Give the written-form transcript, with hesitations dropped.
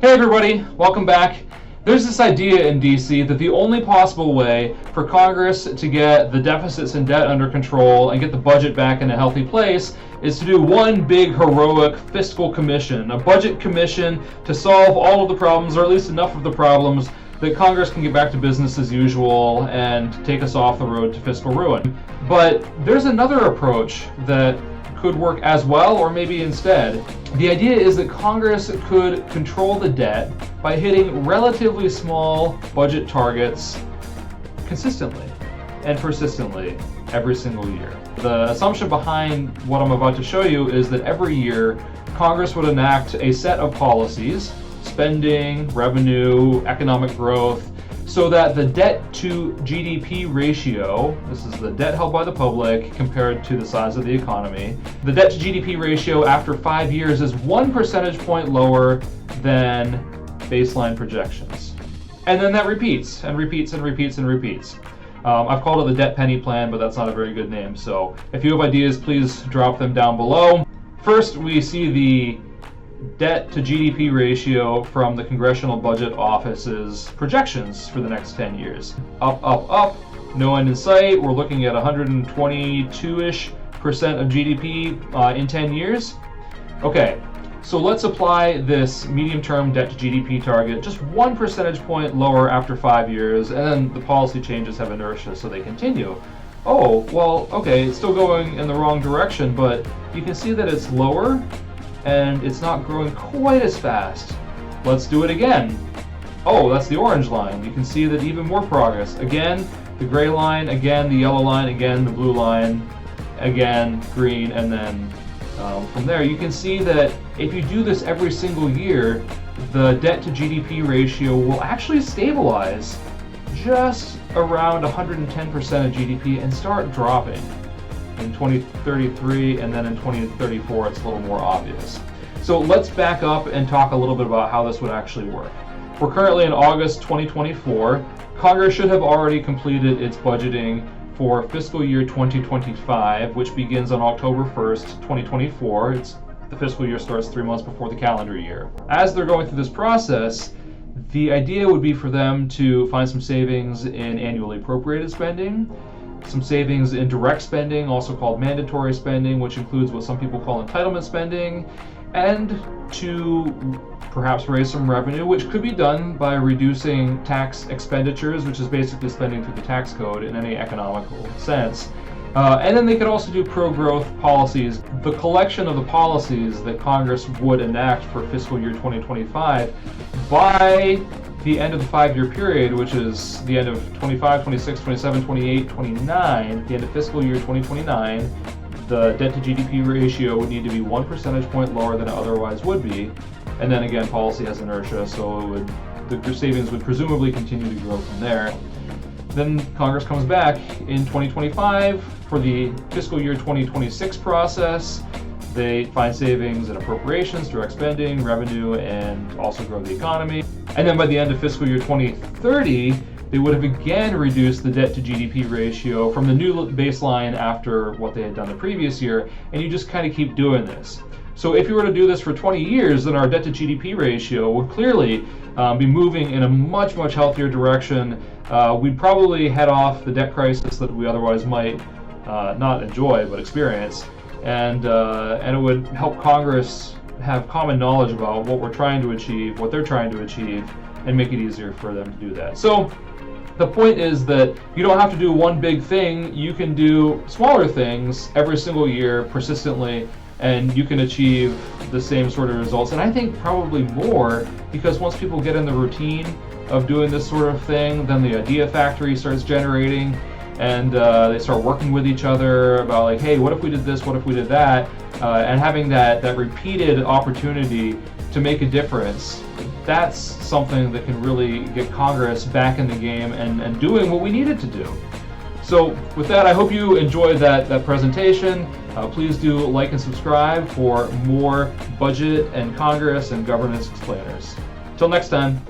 Hey everybody, welcome back. There's this idea in DC that the only possible way for Congress to get the deficits and debt under control and get the budget back in a healthy place is to do one big heroic fiscal commission, a budget commission to solve all of the problems, or at least enough of the problems, that Congress can get back to business as usual and take us off the road to fiscal ruin. But there's another approach that could work as well, or maybe instead. The idea is that Congress could control the debt by hitting relatively small budget targets consistently and persistently every single year. The assumption behind what I'm about to show you is that every year Congress would enact a set of policies, spending, revenue, economic growth, so that the debt-to-GDP ratio, this is the debt held by the public compared to the size of the economy, the debt-to-GDP ratio after 5 years is 1 percentage point lower than baseline projections. And then that repeats and repeats and repeats and repeats. I've called it the debt penny plan, but that's not a very good name. So if you have ideas, please drop them down below. First, we see the debt to GDP ratio from the Congressional Budget Office's projections for the next 10 years. Up, up, up, no end in sight. We're looking at 122-ish% of GDP in 10 years. Okay, so let's apply this medium-term debt to GDP target just 1 percentage point lower after 5 years, and then the policy changes have inertia, so they continue. Oh, well, okay, it's still going in the wrong direction, but you can see that it's lower and it's not growing quite as fast. Let's do it again. Oh, that's the orange line. You can see that even more progress. Again, the gray line, again, the yellow line, again, the blue line, again, green, and then from there, you can see that if you do this every single year, the debt to GDP ratio will actually stabilize just around 110% of GDP and start dropping in 2033, and then in 2034 it's a little more obvious. So let's back up and talk a little bit about how this would actually work. We're currently in August 2024. Congress should have already completed its budgeting for fiscal year 2025, which begins on October 1st, 2024. The fiscal year starts 3 months before the calendar year. As they're going through this process, the idea would be for them to find some savings in annually appropriated spending, some savings in direct spending, also called mandatory spending, which includes what some people call entitlement spending, and to perhaps raise some revenue, which could be done by reducing tax expenditures, which is basically spending through the tax code in any economical sense. And then they could also do pro-growth policies. The collection of the policies that Congress would enact for fiscal year 2025 by the end of the 5-year period, which is the end of 25, 26, 27, 28, 29, the end of fiscal year 2029, the debt to GDP ratio would need to be 1 percentage point lower than it otherwise would be. And then again, policy has inertia, so the savings would presumably continue to grow from there. Then Congress comes back in 2025 for the fiscal year 2026 process. They find savings in appropriations, direct spending, revenue, and also grow the economy. And then by the end of fiscal year 2030, they would have again reduced the debt to GDP ratio from the new baseline after what they had done the previous year, and you just kind of keep doing this. So if you were to do this for 20 years, then our debt to GDP ratio would clearly be moving in a much, much healthier direction. We'd probably head off the debt crisis that we otherwise might not enjoy, but experience. And it would help Congress have common knowledge about what we're trying to achieve, what they're trying to achieve, and make it easier for them to do that. So the point is that you don't have to do one big thing. You can do smaller things every single year persistently, and you can achieve the same sort of results. And I think probably more, because once people get in the routine of doing this sort of thing, then the idea factory starts generating, and they start working with each other about like, hey, what if we did this, what if we did that, and having that repeated opportunity to make a difference. That's something that can really get Congress back in the game and doing what we need it to do. So with that, I hope you enjoyed that presentation. Please do like and subscribe for more budget and Congress and governance explainers. Till next time.